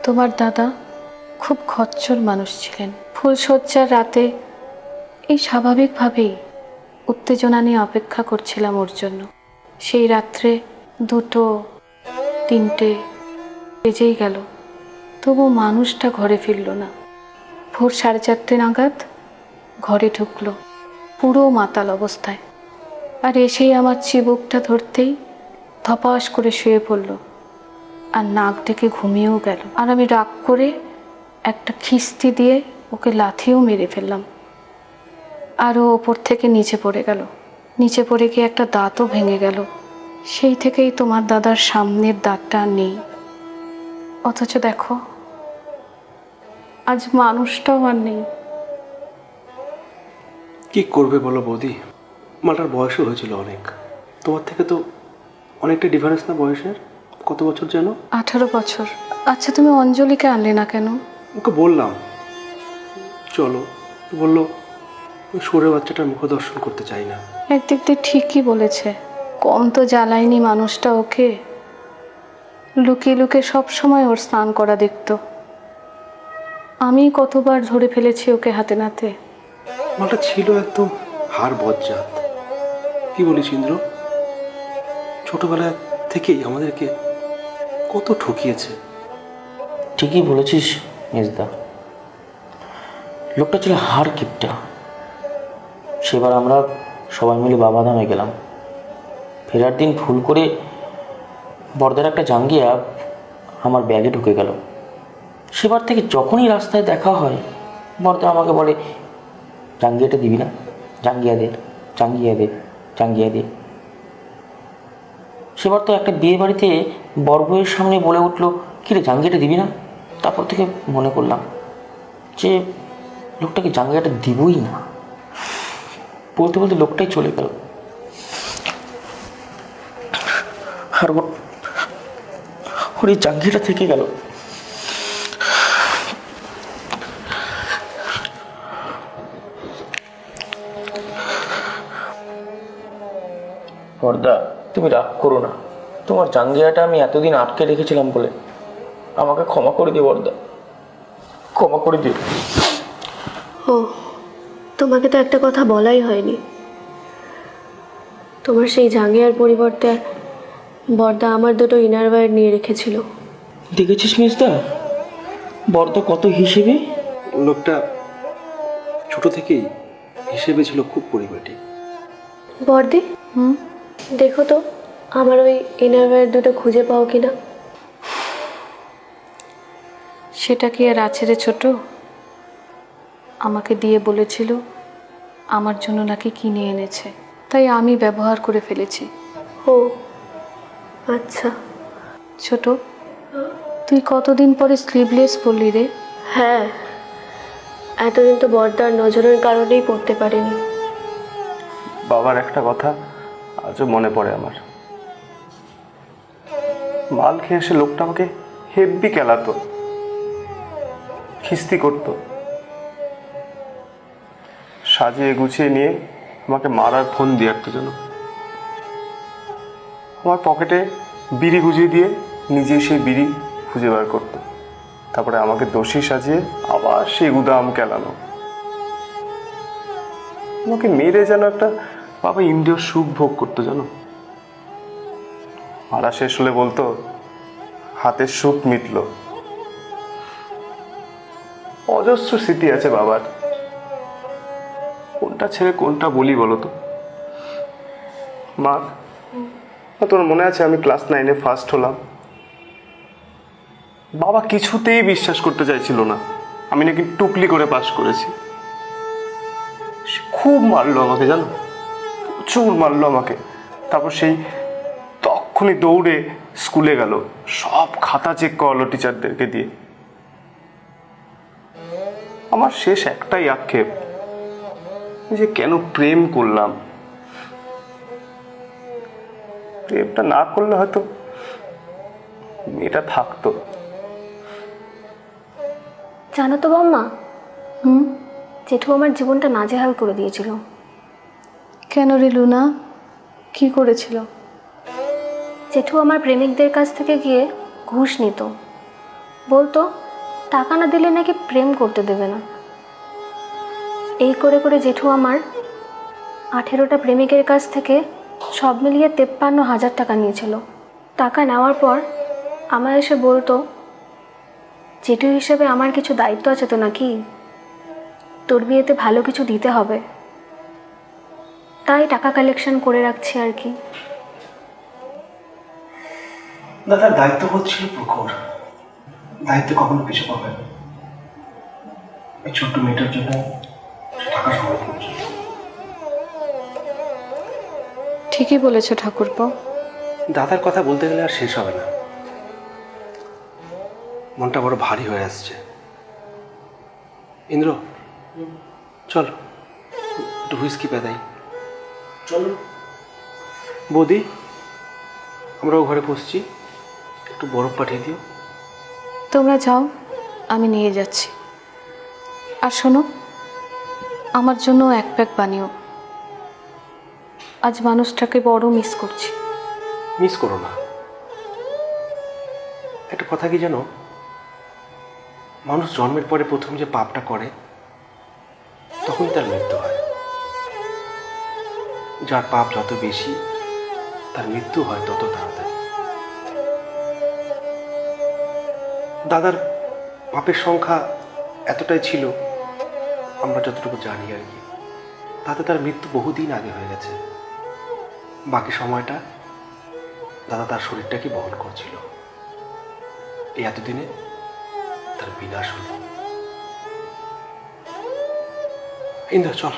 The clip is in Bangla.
তোমার দাদা খুব খচ্চর মানুষ ছিলেন। ফুলশয্যার রাতে এই স্বাভাবিকভাবেই উত্তেজনা নিয়ে অপেক্ষা করছিলাম ওর জন্য। সেই রাত্রে 2টো 3টে বেজেই গেল, তবু মানুষটা ঘরে ফিরল না। ভোর 4:30 নাগাদ ঘরে ঢুকলো পুরো মাতাল অবস্থায়, আর এসেই আমার চিবুকটা ধরতেই ধপাস করে শুয়ে পড়ল আর নাক ডেকে ঘুমিয়েও গেল। আর আমি রাগ করে একটা খিস্তি দিয়ে ওকে লাথিও মেরে ফেললাম, আর ও ওপর থেকে নিচে পড়ে গেল। নিচে পড়ে গিয়ে একটা দাঁতও ভেঙে গেল। সেই থেকেই তোমার দাদার সামনের দাঁতটা আর নেই। অথচ দেখো আজ মানুষটাও আর নেই। কি করবে বলো বৌদি, মালটার বয়সও হয়েছিল অনেক। তোমার থেকে তো অনেকটা ডিফারেন্স না বয়সের? কত বছর যেন? 18 বছর। আচ্ছা, তুমি অঞ্জলিকে আনলে না কেন? ওকে বললাম চলো, বললো ওই সরে বাচ্চাটার মুখ দর্শন করতে চাই না। একদিক দিয়ে ঠিকই বলেছে, কম তো জ্বালায়নি মানুষটা ওকে। লুকিয়ে লুকিয়ে সবসময় ওর স্নান করা দেখতো। আমি কতবার ধরে ফেলেছি ওকে হাতে নাতে। মালটা ছিল একদম হাড় বজ্জাত। কি বলিস ইন্দ্র, ছোটবেলা থেকেই আমাদেরকে কত ঠকিয়েছে। ঠিকই বলেছিস মেজদা, লোকটা ছিল হাড় কিপটা। সেবার আমরা সবাই মিলে বাবাধামে গেলাম। ফেরার দিন ভুল করে বর্দার একটা জাঙ্গিয়া আমার ব্যাগে ঢুকে গেল। সেবার থেকে যখনই রাস্তায় দেখা হয় বর্দা আমাকে বলে, জাঙ্গিয়াটা দিবি না? জাঙ্গিয়া দে, জাঙ্গিয়া দে, জাঙ্গিয়া দে। সেবার তো একটা বিয়ে বাড়িতে বরবউয়ের সামনে বলে উঠলো, কিরে জাঙ্গিয়াটা দিবি না? তারপর থেকে মনে করলাম যে লোকটাকে জাঙ্গিয়াটা দিবই না। বলতে বলতে লোকটাই চলে গেল, আর ওর এই জাঙ্গিয়াটা থেকে গেল। বর্দা, তুমি রাগ করো না। তোমার জাঙ্গিয়াটা আমি এতদিন আটকে রেখেছিলাম বলে আমাকে ক্ষমা করে দিও বর্দা, ক্ষমা করে দিও। ও, তোমাকে তো একটা কথা বলাই হয়নি। তোমার সেই জাঙ্গিয়ার পরিবর্তে বর্দা আমার 2টো ইনারওয়্যার নিয়ে রেখেছিল। দেখেছিস মিসদা, বর্দা কত হিসেবে। লোকটা ছোট থেকেই হিসেবে ছিল খুব পরিপাটি। বর্দি, দেখো তো আমার ওই ইনারওয়্যার 2টো খুঁজে পাও কিনা। সেটা কি আর আছে রে ছোট? আমাকে দিয়ে বলেছিল আমার জন্য নাকি কিনে এনেছে, তাই আমি ব্যবহার করে ফেলেছি। ও আচ্ছা। ছোট, তুই কতদিন পরে স্লিভলেস পরলি রে? হ্যাঁ, এতদিন তো বর্দার নজরের কারণেই পড়তে পারিনি। বাবার একটা কথা আজও মনে পড়ে আমার। মাল খেয়ে এসে লোকটা আমাকে হেব্বি কেলাতো, খিস্তি করতো, সাজিয়ে গুছিয়ে নিয়ে আমাকে মারার ফোন দিয়ে রাখতো যেন। আমার পকেটে বিড়ি গুজিয়ে দিয়ে নিজেই সেই বিড়ি খুঁজে বার করতো, তারপরে আমাকে দোষী সাজিয়ে আবার সেই উদাম কেলানো। আমাকে মেরে যেন একটা বাবা ইন্দ্রিয় সুখ ভোগ করতো জানো। মারা শেষ হলে বলতো, হাতের সুখ মিটলো। অজস্র স্মৃতি আছে বাবার, কোনটা ছেড়ে কোনটা বলি বলো তো। মা, তোমার মনে আছে আমি ক্লাস 9-এ ফার্স্ট হলাম? বাবা কিছুতেই বিশ্বাস করতে চাইছিল না আমি নাকি টুকলি করে পাশ করেছি। সে খুব মারলো আমাকে জানো, প্রচুর মারলো আমাকে। তারপর সেই তখনই দৌড়ে স্কুলে গেল, সব খাতা চেক করালো টিচারদেরকে দিয়ে। আমার শেষ একটাই আক্ষেপ যে কেন প্রেম করলাম। প্রেমটা না করলে হয়তো মেয়েটা থাকতো। জানো তো বম্মা, জেঠু আমার জীবনটা নাজেহাল করে দিয়েছিল। কেন রে লুনা, কি করেছিল? জেঠু আমার প্রেমিকদের কাছ থেকে গিয়ে ঘুষ নিত, বলতো টাকা না দিলে নাকি প্রেম করতে দেবে না। এই করে করে জেঠু আমার 18টা প্রেমিকের কাছ থেকে সব মিলিয়ে 53,000 টাকা নিয়েছিল। টাকা নেওয়ার পর আমায় এসে বলতো, জেঠু হিসেবে আমার কিছু দায়িত্ব আছে তো নাকি, তোর বিয়েতে ভালো কিছু দিতে হবে, তাই টাকা কালেকশন করে রাখছি আর কি। দাদার দায়িত্ব হচ্ছিল প্রখর, দায়িত্ব কখনো কিছু পাবে না। এই ছোট্ট মেয়েটার জন্য টাকা সংগ্রহ করছে। ঠিকই বলেছ ঠাকুরপো। দাদার কথা বলতে গেলে আর শেষ হবে না। মনটা বড় ভারী হয়ে আসছে। ইন্দ্র, চল একটু হুইস্কি পেদাই। চলো। বৌদি, আমরাও ঘরে বসছি, একটু বরফ পাঠিয়ে দিও। তোমরা যাও, আমি নিয়ে যাচ্ছি। আর শোনো, আমার জন্য এক প্যাক বানিও। আজ মানুষটাকে বড় মিস করছি। মিস করো না। একটা কথা কি জানো, মানুষ জন্মের পরে প্রথম যে পাপটা করে তখনই তার মৃত্যু হয়। যার পাপ যত বেশি তার মৃত্যু হয় তত তাড়াতাড়ি। দাদার পাপের সংখ্যা এতটাই ছিল, আমরা যতটুকু জানি আর কি, তাতে তার মৃত্যু বহুদিন আগে হয়ে গেছে। বাকি সময়টা দাদা তার শরীরটাকে বহন করছিল। এই এতদিনে তার বিনাশ হল। ইন্দ্র, চল।